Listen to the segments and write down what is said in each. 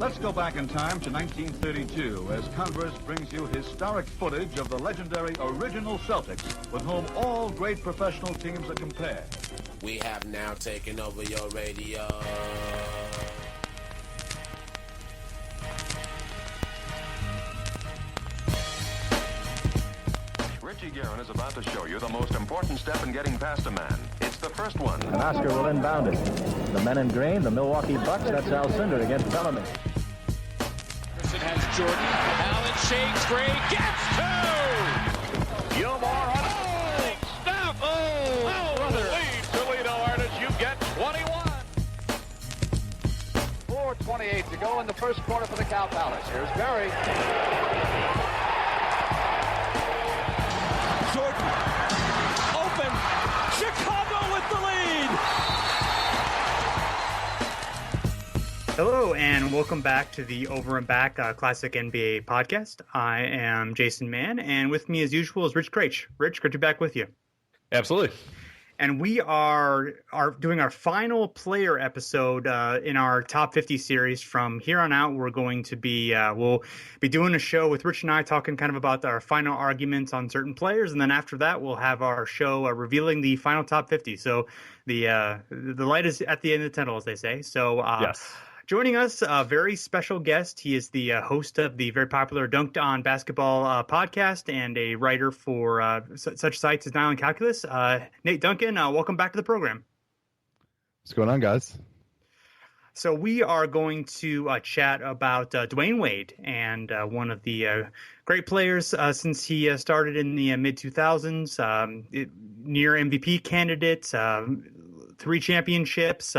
Let's go back in time to 1932 as Converse brings you historic footage of the legendary original Celtics, with whom all great professional teams are compared. We have now taken over your radio. Richie Guerin is about to show you the most important step in getting past a man. It's the first one. And Oscar will inbound it. The men in green, the Milwaukee Bucks, that's Alcindor against Bellamy. Has Jordan. Allen shakes free. Gets two! Gilmore on Stop! Oh, brother. lead, Toledo artists. You get 21. 4:28 to go in the first quarter for the Cow Palace. Here's Barry. Jordan. Open. Chicago with the lead. Hello, and welcome back to the Over and Back Classic NBA podcast. I am Jason Mann, and with me as usual is Rich Kraetsch. Rich, good to be back with you. Absolutely. And we are doing our final player episode in our top 50 series. From here on out, we're going to be we'll be doing a show with Rich and I talking kind of about our final arguments on certain players, and then after that, we'll have our show revealing the final top 50. So the light is at the end of the tunnel, as they say. So Yes. Joining us, a very special guest. He is the host of the very popular Dunc'd On Basketball Podcast and a writer for such sites as Nylon Calculus. Nate Duncan, welcome back to the program. What's going on, guys? So we are going to chat about Dwyane Wade, and one of the great players since he started in the mid-2000s, near MVP candidate, 3 championships,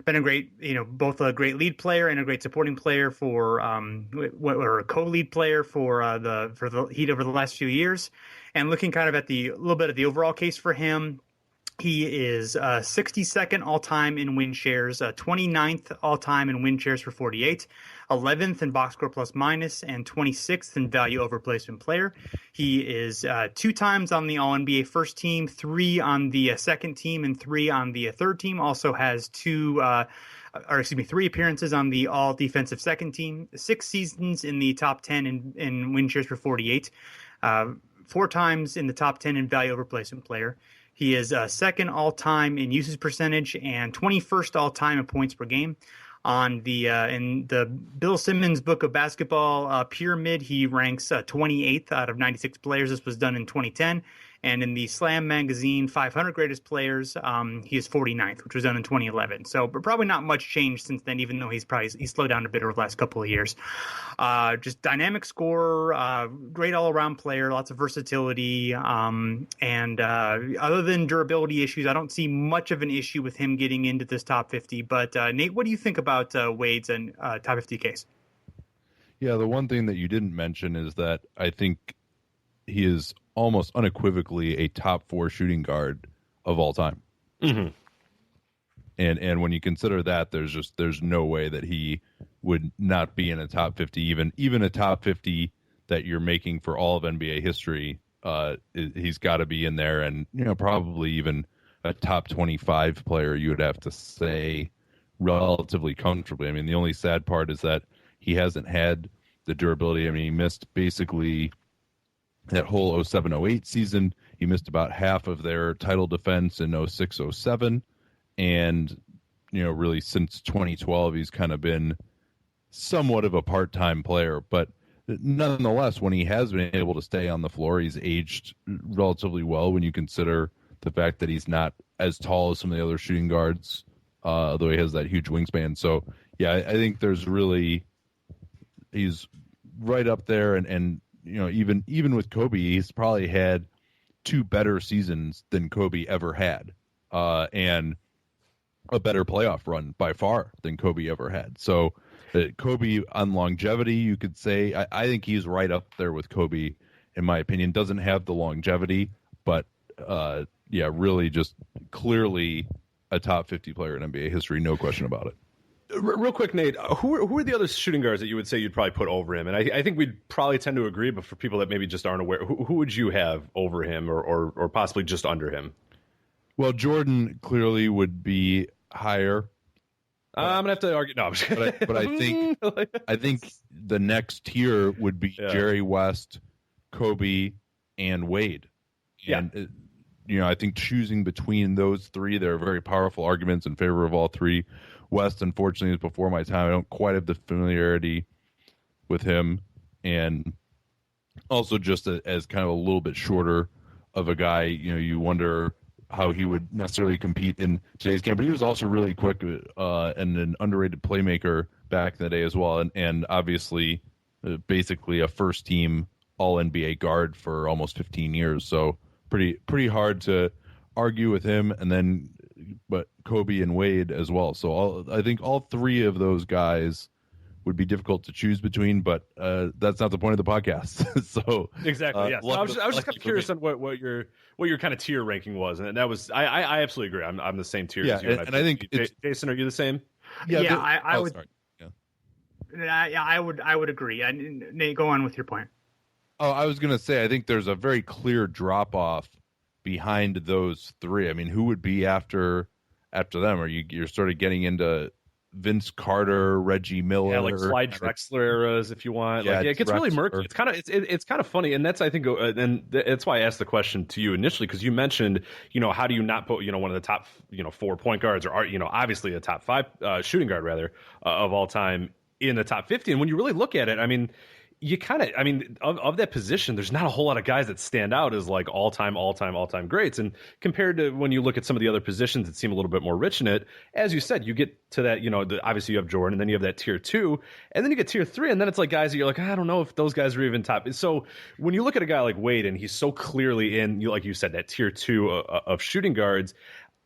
been a great, both a great lead player and a great supporting player for, or a co-lead player for the Heat over the last few years. And looking kind of at the little bit of the overall case for him, he is 62nd all-time in win shares, 29th all-time in win shares for 48, 11th in box score plus minus, and 26th in value over replacement player. He is 2 times on the All-NBA first team, 3 on the second team, and 3 on the third team. Also has 3 appearances on the All-Defensive second team, 6 seasons in the top 10 in win shares for 48, 4 times in the top 10 in value over replacement player. He is second all-time in usage percentage and 21st all-time in points per game. On the in the Bill Simmons Book of Basketball Pyramid, he ranks 28th out of 96 players. This was done in 2010. And in the Slam Magazine 500 Greatest Players, he is 49th, which was done in 2011. So but probably not much change since then, even though he's slowed down a bit over the last couple of years. Just dynamic scorer, great all-around player, lots of versatility. And other than durability issues, I don't see much of an issue with him getting into this top 50. But Nate, what do you think about Wade's top 50 case? Yeah, the one thing that you didn't mention is that I think he is almost unequivocally a top 4 shooting guard of all time. Mm-hmm. And when you consider that, there's no way that he would not be in a top 50, even a top 50 that you're making for all of NBA history. He's got to be in there, and probably even a top 25 player, you would have to say, relatively comfortably. I mean, the only sad part is that he hasn't had the durability. I mean, he missed basically that whole 07-08 season. He missed about half of their title defense in 06-07. And, really since 2012, he's kind of been somewhat of a part-time player. But nonetheless, when he has been able to stay on the floor, he's aged relatively well when you consider the fact that he's not as tall as some of the other shooting guards, though he has that huge wingspan. So, yeah, I think he's right up there. And even with Kobe, he's probably had 2 better seasons than Kobe ever had, and a better playoff run by far than Kobe ever had. So Kobe on longevity, you could say, I think he's right up there with Kobe, in my opinion. Doesn't have the longevity, but really just clearly a top 50 player in NBA history, no question about it. Real quick, Nate, who are the other shooting guards that you would say you'd probably put over him? And I think we'd probably tend to agree, but for people that maybe just aren't aware, who would you have over him or possibly just under him? Well, Jordan clearly would be higher. I'm gonna have to argue. No, but I think the next tier would be Jerry West, Kobe, and Wade. And I think choosing between those three, there are very powerful arguments in favor of all three. West, unfortunately, is before my time. I don't quite have the familiarity with him, and also just as kind of a little bit shorter of a guy. You wonder how he would necessarily compete in today's game, but he was also really quick and an underrated playmaker back in the day as well, and obviously basically a first team all NBA guard for almost 15 years. So pretty hard to argue with him. And then, but Kobe and Wade as well. So I think all three of those guys would be difficult to choose between, but that's not the point of the podcast. So exactly, yes. I was just kind of curious on what your kind of tier ranking was, and that was I absolutely agree. I'm the same tier as you. And I think Jason, are you the same? I would. Sorry. Yeah, I would agree. Nate, go on with your point. Oh, I was going to say, I think there's a very clear drop off behind those three. I mean, who would be after them? You're sort of getting into Vince Carter, Reggie Miller, like Clyde Drexler eras, if you want. It gets really murky. It's kind of funny, and that's I think, and that's why I asked the question to you initially, because you mentioned, how do you not put one of the top 4 point guards, or obviously a top 5 shooting guard rather of all time in the top 50, and when you really look at it, I mean, you kind of, of that position, there's not a whole lot of guys that stand out as like all-time greats. And compared to when you look at some of the other positions that seem a little bit more rich in it, as you said, you get to that, obviously you have Jordan, and then you have that tier 2, and then you get tier 3, and then it's like guys that you're like, I don't know if those guys are even top. So when you look at a guy like Wade, and he's so clearly in, like you said, that tier 2 of shooting guards,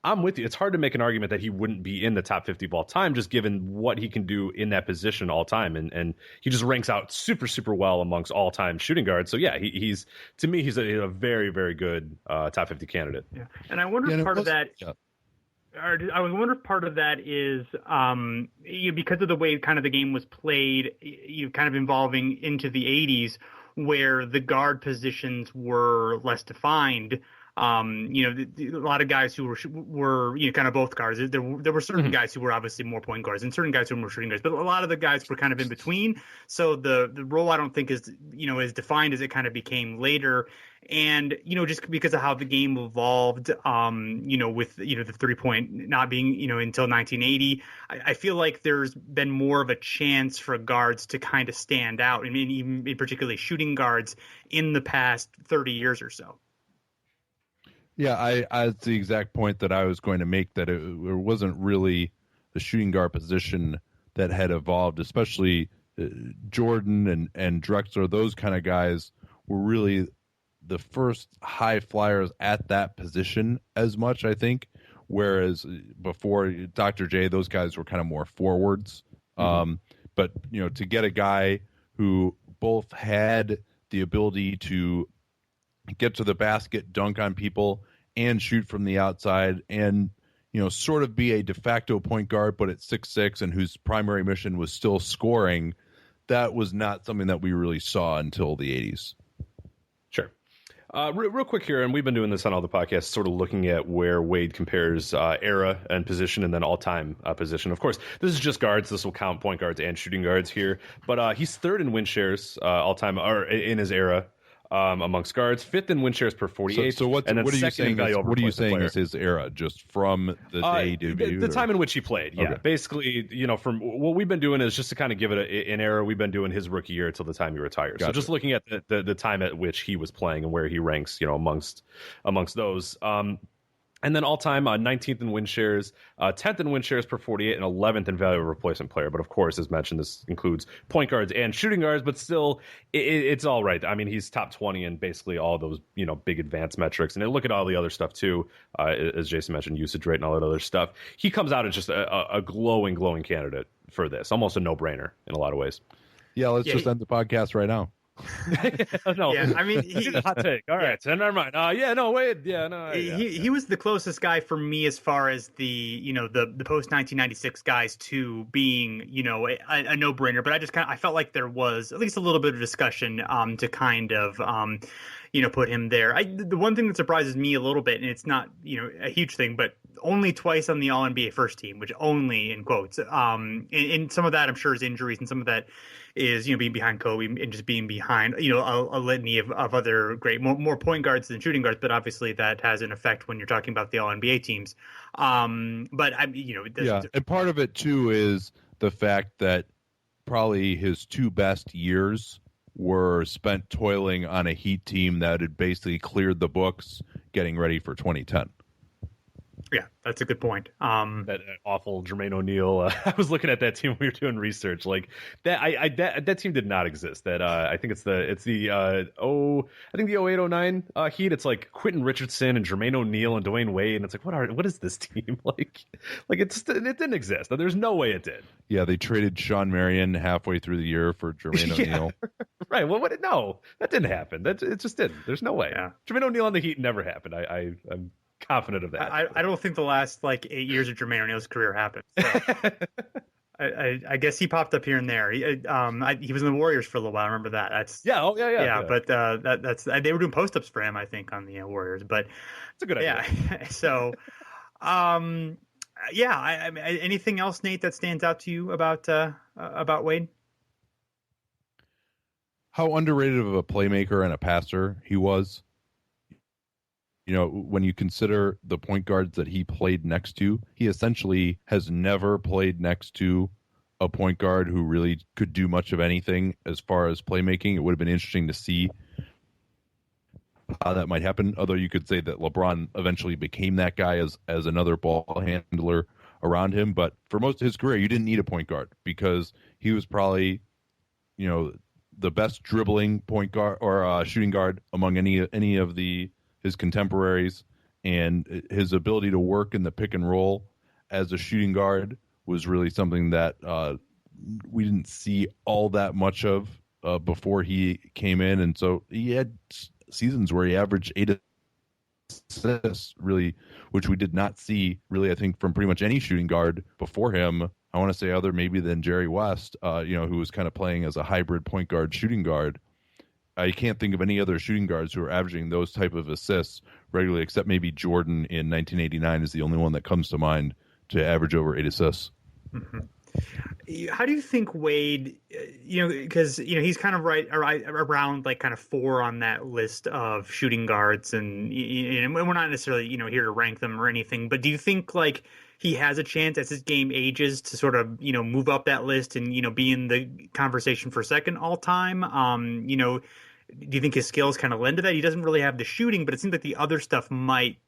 I'm with you. It's hard to make an argument that he wouldn't be in the top 50 of all time, just given what he can do in that position all time. And he just ranks out super, super well amongst all time shooting guards. So yeah, he's to me, he's a very, very good top 50 candidate. Yeah. And I wonder if part of that, I wonder if part of that is because of the way kind of the game was played, kind of involving into the 80s, where the guard positions were less defined. A lot of guys who were kind of both guards. There were certain guys who were obviously more point guards and certain guys who were more shooting guards, but a lot of the guys were kind of in between. So the role I don't think is as defined as it kind of became later. And just because of how the game evolved, with the 3-point not being until 1980, I feel like there's been more of a chance for guards to kind of stand out. I mean, even particularly shooting guards in the past 30 years or so. Yeah, that's the exact point that I was going to make, that it wasn't really the shooting guard position that had evolved, especially Jordan and Drexler. Those kind of guys were really the first high flyers at that position as much, I think, whereas before Dr. J, those guys were kind of more forwards. But, to get a guy who both had the ability to get to the basket, dunk on people, and shoot from the outside, and sort of be a de facto point guard, but at 6'6", and whose primary mission was still scoring, that was not something that we really saw until the 80s. Sure. Real quick here, and we've been doing this on all the podcasts, sort of looking at where Wade compares era and position, and then all-time position. Of course, this is just guards. This will count point guards and shooting guards here. But he's third in win shares all-time, or in his era, amongst guards, fifth in win shares per 48. So what are you saying? What are you saying is his era, just from the day debut? The time in which he played. Yeah, okay. Basically, from what we've been doing is just to kind of give it an era. We've been doing his rookie year until the time he retires. Gotcha. So just looking at the time at which he was playing and where he ranks, amongst those. And then all-time 19th in win shares, 10th in win shares per 48, and 11th in value of replacement player. But of course, as mentioned, this includes point guards and shooting guards, but still, it's all right. I mean, he's top 20 in basically all those, big advanced metrics. And then look at all the other stuff too, as Jason mentioned, usage rate and all that other stuff. He comes out as just a glowing candidate for this, almost a no-brainer in a lot of ways. Yeah, let's just end the podcast right now. No, yeah, I mean, hot take. All right, so never mind. Wait, he was the closest guy for me as far as the post 1996 guys to being a no brainer. But I felt like there was at least a little bit of discussion to kind of put him there. The one thing that surprises me a little bit, and it's not a huge thing, but only twice on the All-NBA first team, which only in quotes. And some of that I'm sure is injuries, and some of that is being behind Kobe and just being behind a litany of other great more point guards than shooting guards. But obviously that has an effect when you're talking about the All-NBA teams. But and part of it too is the fact that probably his two best years were spent toiling on a Heat team that had basically cleared the books, getting ready for 2010. Yeah, that's a good point. That awful Jermaine O'Neal. I was looking at that team when we were doing research. Like that team did not exist. That I think it's the 08-09 Heat. It's like Quentin Richardson and Jermaine O'Neal and Dwyane Wade, and it's like what is this team like? Like it didn't exist. There's no way it did. Yeah, they traded Sean Marion halfway through the year for Jermaine O'Neal. Right. Well, no, that didn't happen. It just didn't. There's no way. Yeah. Jermaine O'Neal on the Heat never happened. I'm confident of that. I don't think the last 8 years of Jermaine O'Neal's career happened. So. I guess he popped up here and there. He was in the Warriors for a little while. I remember that. That's yeah. But that's they were doing post-ups for him, I think, on the Warriors. But it's a good idea. Yeah. So, anything else, Nate, that stands out to you about Wade? How underrated of a playmaker and a passer he was. When you consider the point guards that he played next to, he essentially has never played next to a point guard who really could do much of anything as far as playmaking. It would have been interesting to see how that might happen. Although you could say that LeBron eventually became that guy as another ball handler around him. But for most of his career, you didn't need a point guard because he was probably, the best dribbling point guard or shooting guard among any of his contemporaries, and his ability to work in the pick and roll as a shooting guard was really something that we didn't see all that much of before he came in. And so he had seasons where he averaged 8 assists, really, which we did not see really, I think, from pretty much any shooting guard before him. I want to say other maybe than Jerry West, who was kind of playing as a hybrid point guard shooting guard. I can't think of any other shooting guards who are averaging those type of assists regularly, except maybe Jordan in 1989 is the only one that comes to mind to average over 8 assists. Mm-hmm. How do you think Wade, because, he's kind of right around kind of 4 on that list of shooting guards, and we're not necessarily, here to rank them or anything, but do you think he has a chance as his game ages to sort of, move up that list and, be in the conversation for second all time? Do you think his skills kind of lend to that? He doesn't really have the shooting, but it seems like the other stuff might,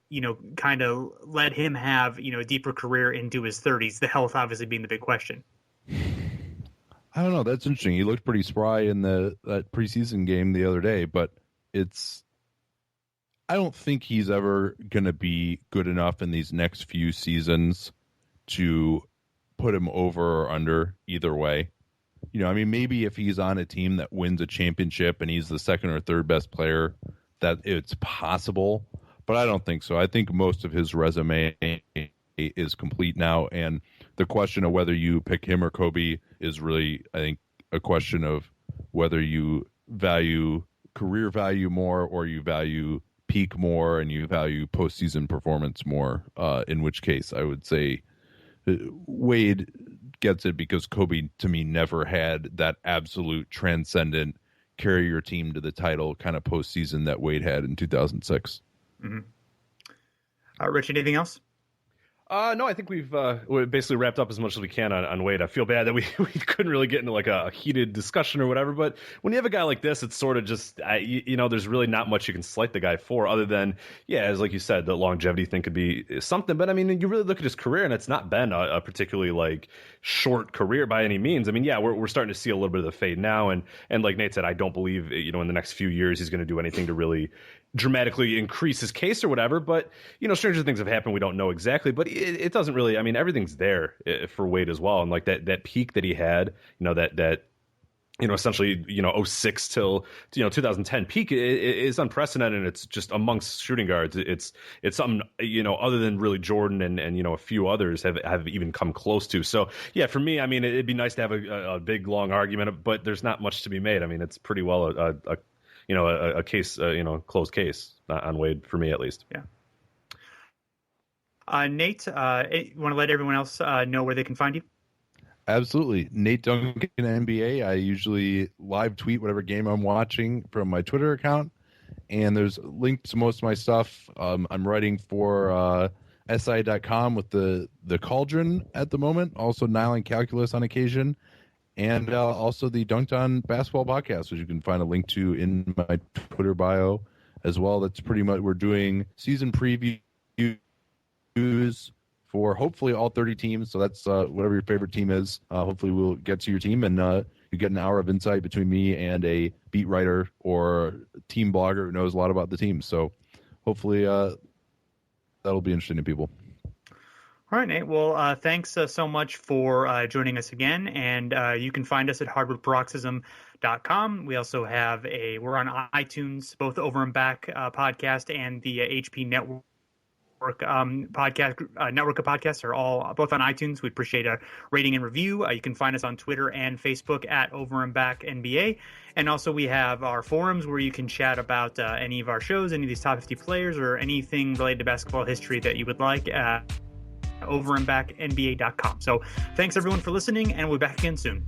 kind of let him have, a deeper career into his 30s, the health obviously being the big question. I don't know. That's interesting. He looked pretty spry in that preseason game the other day, but I don't think he's ever going to be good enough in these next few seasons to put him over or under either way. Maybe if he's on a team that wins a championship and he's the second or third best player, that it's possible, but I don't think so. I think most of his resume is complete now, and the question of whether you pick him or Kobe is really, I think, a question of whether you value career value more or you value peak more and you value postseason performance more, in which case I would say Wade gets it because Kobe, to me, never had that absolute transcendent carry your team to the title kind of postseason that Wade had in 2006. Mm-hmm. Rich, anything else? No, I think we've basically wrapped up as much as we can on Wade. I feel bad that we couldn't really get into a heated discussion or whatever, but when you have a guy like this, it's sort of just, there's really not much you can slight the guy for other than, as like you said, the longevity thing could be something. But, you really look at his career, and it's not been a particularly, short career by any means. We're starting to see a little bit of the fade now, and like Nate said, I don't believe, in the next few years he's going to do anything to really dramatically increase his case or whatever, but stranger things have happened. We don't know exactly, but it doesn't really, everything's there for Wade as well. And that peak that he had, that essentially 06 till 2010 peak is unprecedented, and it's just amongst shooting guards. It's something other than really Jordan and a few others have even come close to. So for me, it'd be nice to have a big long argument, but there's not much to be made. It's pretty well a case, closed case on Wade for me, at least. Yeah. Nate, you want to let everyone else know where they can find you? Absolutely. Nate Duncan, NBA. I usually live tweet whatever game I'm watching from my Twitter account, and there's links to most of my stuff. I'm writing for SI.com with the Cauldron at the moment, also Nylon Calculus on occasion, and also the Dunc'd On Basketball Podcast, which you can find a link to in my Twitter bio as well. That's pretty much, we're doing season previews for hopefully all 30 teams. So that's whatever your favorite team is. Hopefully we'll get to your team, and you get an hour of insight between me and a beat writer or team blogger who knows a lot about the team. So hopefully that'll be interesting to people. All right, Nate. Well, thanks so much for joining us again. And you can find us at hardwoodparoxysm.com. We also have we're on iTunes, both Over and Back podcast and the HP Network podcast, network of podcasts are all both on iTunes. We appreciate a rating and review. You can find us on Twitter and Facebook at Over and Back NBA. And also we have our forums where you can chat about any of our shows, any of these top 50 players, or anything related to basketball history that you would like at overandbacknba.com. So thanks everyone for listening, and we'll be back again soon.